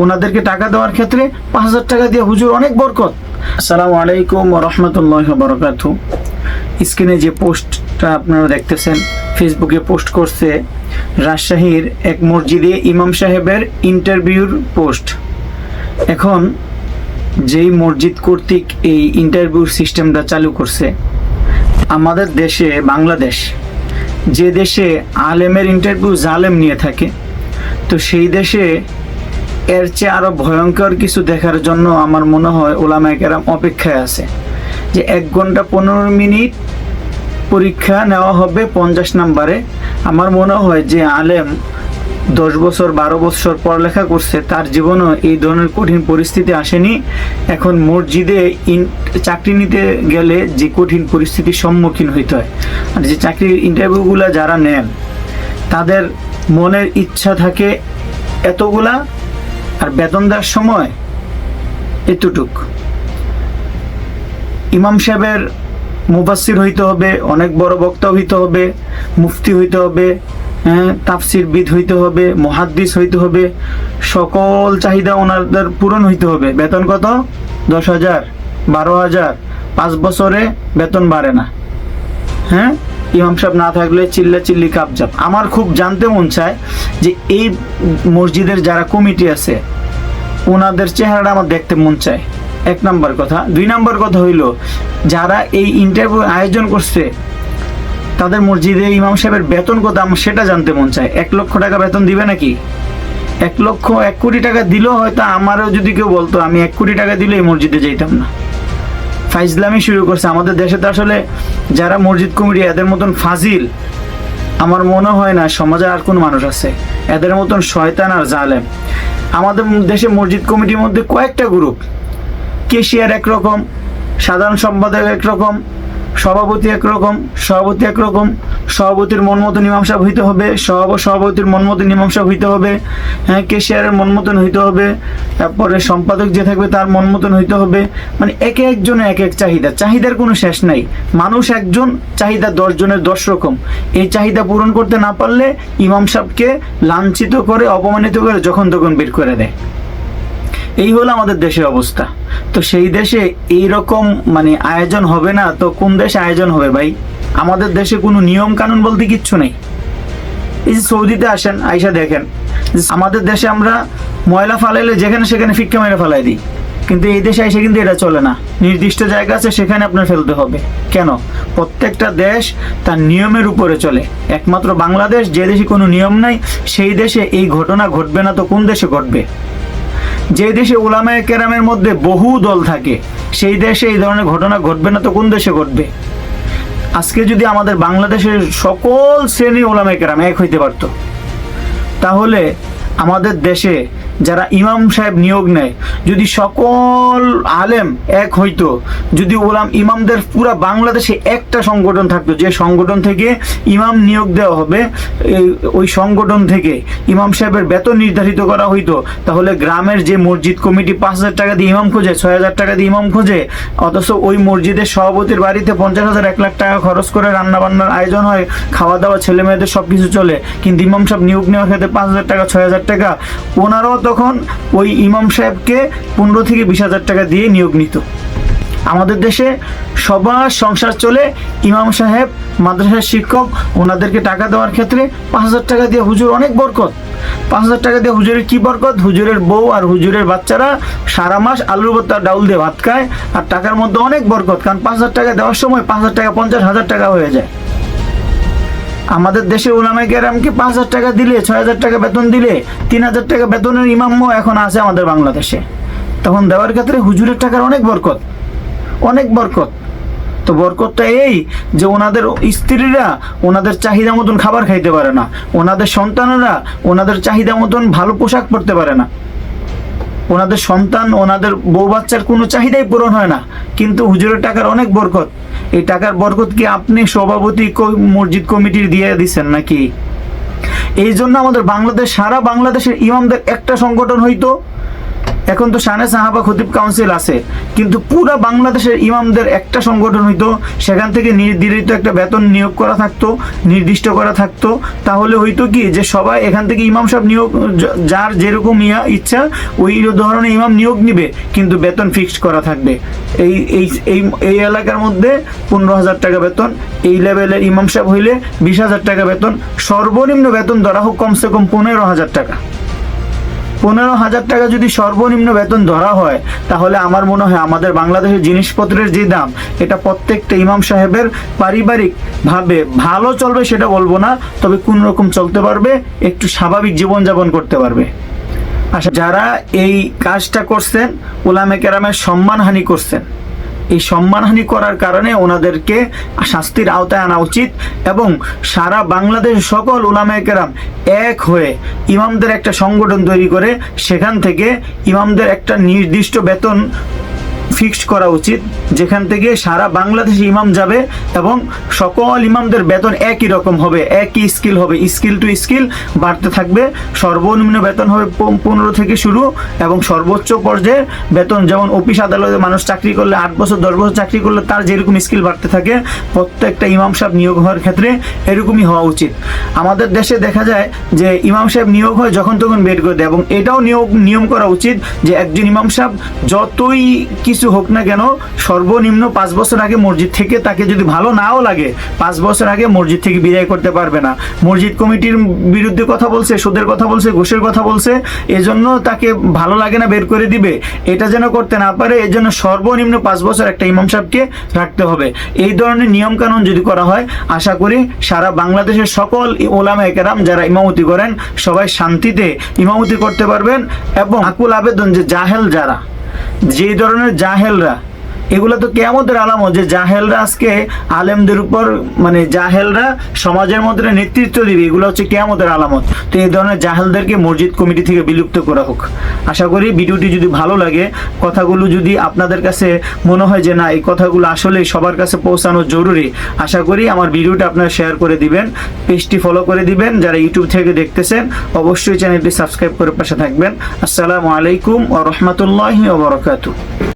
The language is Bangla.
ওনাদেরকে টাকা দেওয়ার ক্ষেত্রে 5,000 টাকা দিয়ে হুজুর অনেক বরকত। আসসালামু আলাইকুম ওয়া রাহমাতুল্লাহি ওয়া বারাকাতুহু। স্ক্রিনে যে পোস্টটা আপনারা দেখতেছেন, ফেসবুকে পোস্ট করছে রাজশাহীর এক মসজিদে ইমাম সাহেবের ইন্টারভিউর পোস্ট। এখন যেই মসজিদ কর্তৃক এই ইন্টারভিউর সিস্টেমটা চালু করছে, আমাদের দেশে বাংলাদেশ যে দেশে আলেমের ইন্টারভিউ জালেম নিয়ে থাকে, তো সেই দেশে এর চেয়ে আরও ভয়ঙ্কর কিছু দেখার জন্য আমার মনে হয় ওলামায়ে কেরাম অপেক্ষায় আছে যে 1 ঘন্টা 15 মিনিট পরীক্ষা নেওয়া হবে 50 নম্বরে। আমার মনে হয় যে আলেম 10 বছর 12 বছর পড়ালেখা করছে, তার জীবনও এই ধরনের কঠিন পরিস্থিতি আসেনি। এখন মসজিদে চাকরি নিতে গেলে যে কঠিন পরিস্থিতির সম্মুখীন হইতে হয়, আর যে চাকরির ইন্টারভিউগুলো যারা নেন তাদের মনের ইচ্ছা থাকে এতগুলা, আর বেতন দেওয়ার সময় এতটুক। ইমাম সাহেবের মুফাসসির হইতে হবে, অনেক বড় বক্তা হইতে হবে, মুফতি হইতে হবে, তাফসিরবিদ হইতে হবে, মুহাদ্দিস হইতে হবে, সকল চাহিদা ওনাদের পূরণ হইতে হবে। বেতন কত? 10,000, 12,000। 5 বছরে বেতন বাড়ে না। ইমাম সাহেব না থাকলে চিল্লাচিল্লি কাবজাব। আমার খুব জানতে মন চায় যে এই মসজিদের যারা কমিটি আছে ওনাদের চেহারাটা আমার দেখতে মন চায়, 1 নম্বর কথা। 2 নম্বর কথা হইল, যারা এই ইন্টারভিউ আয়োজন করছে তাদের মসজিদে ইমাম সাহেবের বেতন কত আমার সেটা জানতে মন চায়। 1 লক্ষ টাকা বেতন দিবে নাকি? 1 কোটি টাকা দিলেও হয়তো আমারও যদি কেউ বলতো আমি 1 কোটি টাকা দিলে এই মসজিদে যেতাম না। ফাইজলামি শুরু করছে আমাদের দেশে। তো আসলে যারা মসজিদ কমিটি এদের মতন ফাজিল আমার মনে হয় না সমাজে আর কোন মানুষ আছে। এদের মতন শয়তান আর জালেম আমাদের দেশে মসজিদ কমিটির মধ্যে কয়েকটা গ্রুপ। কেশিয়ার একরকম, সাধারণ সম্পাদক একরকম, সভাপতি একরকম, সভাপতি একরকম, সভাপতির মন মতন ইমাম সাহেব হইতে হবে, সভাপতির মন মতন ইমাম সাহেব হইতে হবে, কেশিয়ারের মন মতন হইতে হবে, তারপরে সম্পাদক যে থাকবে তার মন মতন হইতে হবে। মানে একজনের এক চাহিদা, চাহিদার কোনো শেষ নাই। মানুষ একজন, চাহিদা 10 জনের 10 রকম। এই চাহিদা পূরণ করতে না পারলে ইমাম সাহেবকে লাঞ্ছিত করে, অপমানিত করে যখন তখন বের করে দেয়। এই হলো আমাদের দেশের অবস্থা। তো সেই দেশে এইরকম আয়োজন হবে না তো কোন দেশে আয়োজন হবে ভাই? আমাদের দেশে কোনো নিয়ম কানুন বলতে কিচ্ছু নেই। এই যে সৌদিতে আসেন, আইসা দেখেন আমাদের দেশে আমরা ময়লা ফালাইলে যেখানে সেখানে ফিক্কা মেরে ফালাই দিই, কিন্তু এই দেশে এসে কিন্তু এটা চলে না। নির্দিষ্ট জায়গা আছে, সেখানে আপনার ফেলতে হবে। কেন? প্রত্যেকটা দেশ তার নিয়মের উপরে চলে। একমাত্র বাংলাদেশ, যে দেশে কোনো নিয়ম নাই সেই দেশে এই ঘটনা ঘটবে না তো কোন দেশে ঘটবে? যে দেশে উলামায়ে কেরামের মধ্যে বহু দল থাকে সেই দেশে এই ধরনের ঘটনা ঘটবে না তো কোন দেশে ঘটবে? আজকে যদি আমাদের বাংলাদেশের সকল শ্রেণীর উলামায়ে কেরাম এক হইতে পারতো, তাহলে আমাদের দেশে যারা ইমাম সাহেব নিয়োগ নেয়, যদি সকল আলেম এক হইতো, যদি ইমামদের পুরা বাংলাদেশে একটা সংগঠন থাকতো, যে সংগঠন থেকে ইমাম নিয়োগ দেওয়া হবে, ওই সংগঠন থেকে ইমাম সাহেবের বেতন নির্ধারিত করা হইতো, তাহলে গ্রামের যে মসজিদ কমিটি 5,000 টাকা দিয়ে ইমাম খোঁজে, 6,000 টাকা দিয়ে ইমাম খোঁজে, অথচ ওই মসজিদের সভাপতির বাড়িতে 50,000 1 লাখ টাকা খরচ করে রান্নাবান্নার আয়োজন হয়, খাওয়া দাওয়া ছেলে মেয়েদের সব কিছু চলে, কিন্তু ইমাম সাহেব নিয়োগ নেওয়ার ক্ষেত্রে 5,000 টাকা 6,000 টাকা, ওনারাও তখন ওই ইমাম সাহেবকে 15 থেকে 20,000 টাকা দিয়ে নিয়োগ নিত। আমাদের দেশে সবার সংসার চলে, ইমাম সাহেব, মাদ্রাসার শিক্ষক, ওনাদেরকে টাকা দেওয়ার ক্ষেত্রে 5,000 টাকা দিয়ে হুজুর অনেক বরকত। 5,000 টাকা দিয়ে হুজুরের কি বরকত? হুজুরের বউ আর হুজুরের বাচ্চারা সারা মাস আলুর ভর্তা ডাউল দিয়ে ভাত খায়, আর টাকার মধ্যে অনেক বরকত। কারণ 5,000 টাকা দেওয়ার সময় 5,000 টাকা 50,000 টাকা হয়ে যায়। আমাদের দেশে উলামায়ে কেরামকে 5,000 টাকা দিলে, 6,000 টাকা বেতন দিলে, 3,000 টাকা বেতনের ইমামও এখন আছে আমাদের বাংলাদেশে। তখন দেওয়ার ক্ষেত্রে হুজুরের টাকার অনেক বরকত, অনেক বরকত। তো বরকতটা এই যে ওনাদের স্ত্রীরা ওনাদের চাহিদা মতন খাবার খাইতে পারে না, ওনাদের সন্তানেরা ওনাদের চাহিদা মতন ভালো পোশাক পরতে পারে না, ওনাদের সন্তান, ওনাদের বউ বাচ্চার কোনো চাহিদাই পূরণ হয় না, কিন্তু হুজুরের টাকার অনেক বরকত। এই টাকার বরকত কি আপনি সভাপতি মসজিদ কমিটির দিয়ে দিচ্ছেন নাকি? এই জন্য আমাদের বাংলাদেশ, সারা বাংলাদেশের ইমামদের একটা সংগঠন হইতো, এখন তো শানে সাহাবা খতিব কাউন্সিল আছে, কিন্তু পুরো বাংলাদেশের ইমামদের একটা সংগঠন হইতো, সেখান থেকে নির্ধারিত একটা বেতন নিয়োগ করা থাকতো, নির্দিষ্ট করা থাকতো, তাহলে হইতো কি যে সবাই এখান থেকে ইমাম সাহেব নিয়োগ, যার যেরকম ইচ্ছা ওই ধরনের ইমাম নিয়োগ নিবে, কিন্তু বেতন ফিক্সড করা থাকবে। এই এই এই এই এলাকার মধ্যে 15,000 টাকা বেতন, এই লেভেলের ইমাম সাহেব হইলে 20,000 টাকা বেতন, সর্বনিম্ন বেতন ধরা হোক কমসে কম 15,000 টাকা। 15,000 টাকা যদি সর্বনিম্ন বেতন ধরা হয়, তাহলে আমার মনে হয় আমাদের বাংলাদেশের জিনিসপত্রের যে দাম, এটা প্রত্যেকটা ইমাম সাহেবের পারিবারিক ভাবে ভালো চলবে সেটা বলবো না, তবে কোন রকম চলতে পারবে, একটু স্বাভাবিক জীবনযাপন করতে পারবে। আচ্ছা, যারা এই কাজটা করছেন উলামে কেরামের সম্মানহানি করছেন, এই সম্মানহানি করার কারণে ওনাদেরকে শাস্তির আওতায় আনা উচিত, এবং সারা বাংলাদেশ সকল উলামায়ে কেরাম এক হয়ে ইমামদের একটা সংগঠন তৈরি করে সেখান থেকে ইমামদের একটা নির্দিষ্ট বেতন ফিক্সড করা উচিত, যেখান থেকে সারা বাংলাদেশে ইমাম যাবে এবং সকল ইমামদের বেতন একই রকম হবে, একই স্কিল হবে, স্কিল টু স্কিল বাড়তে থাকবে। সর্বনিম্ন বেতন হবে 15 থেকে শুরু, এবং সর্বোচ্চ পর্যায়ে বেতন, যেমন অফিস আদালতে মানুষ চাকরি করলে 8 বছর 10 বছর চাকরি করলে তার যেরকম স্কিল বাড়তে থাকে, প্রত্যেকটা ইমাম সাহেব নিয়োগ হওয়ার ক্ষেত্রে এরকমই হওয়া উচিত। আমাদের দেশে দেখা যায় যে ইমাম সাহেব নিয়োগ হয় যখন তখন বের করে দেয়, এবং এটাও নিয়ম করা উচিত যে একজন ইমাম সাহেব যতই কিছু হোক না কেন, সর্বনিম্ন 5 বছর আগে মসজিদ থেকে, তাকে যদি ভালো নাও লাগে 5 বছর আগে মসজিদ থেকে বিদায় করতে পারবে না। মসজিদ কমিটির বিরুদ্ধে কথা বলছে, সুদের কথা বলছে, ঘুষের কথা বলছে, এজন্য তাকে ভালো লাগে না বের করে দিবে, এটা যেন করতে না পারে, এজন্য সর্বনিম্ন 5 বছর একটা ইমাম সাহেবকে রাখতে হবে। এই ধরনের নিয়ম কানুন যদি করা হয়, আশা করি সারা বাংলাদেশের সকল উলামায়ে কেরাম যারা ইমামতি করেন সবাই শান্তিতে ইমামতি করতে পারবেন। এবং আকুল আবেদন যে জাহেল যারা, যে ধরনের জাহেলরা, এগুলো তো কিয়ামতের আলামত, যে জাহেলরা আজকে আলেমদের উপর, মানে জাহেলরা সমাজের মধ্যে নেতৃত্ব দিবে, এগুলো হচ্ছে কিয়ামতের আলামত। তো এই ধরনের জাহেলদেরকে মসজিদ কমিটি থেকে বিলুপ্ত করা হোক। আশা করি ভিডিওটি যদি ভালো লাগে, কথাগুলো যদি আপনাদের কাছে মনে হয় যে না এই কথাগুলো আসলে সবার কাছে পৌঁছানো জরুরি, আশা করি আমার ভিডিওটা আপনারা শেয়ার করে দিবেন, পেজটি ফলো করে দিবেন। যারা ইউটিউব থেকে দেখতেছেন অবশ্যই চ্যানেলটি সাবস্ক্রাইব করে পাশে থাকবেন। আসসালামু আলাইকুম ওয়া রাহমাতুল্লাহি ওয়া বারাকাতুহু।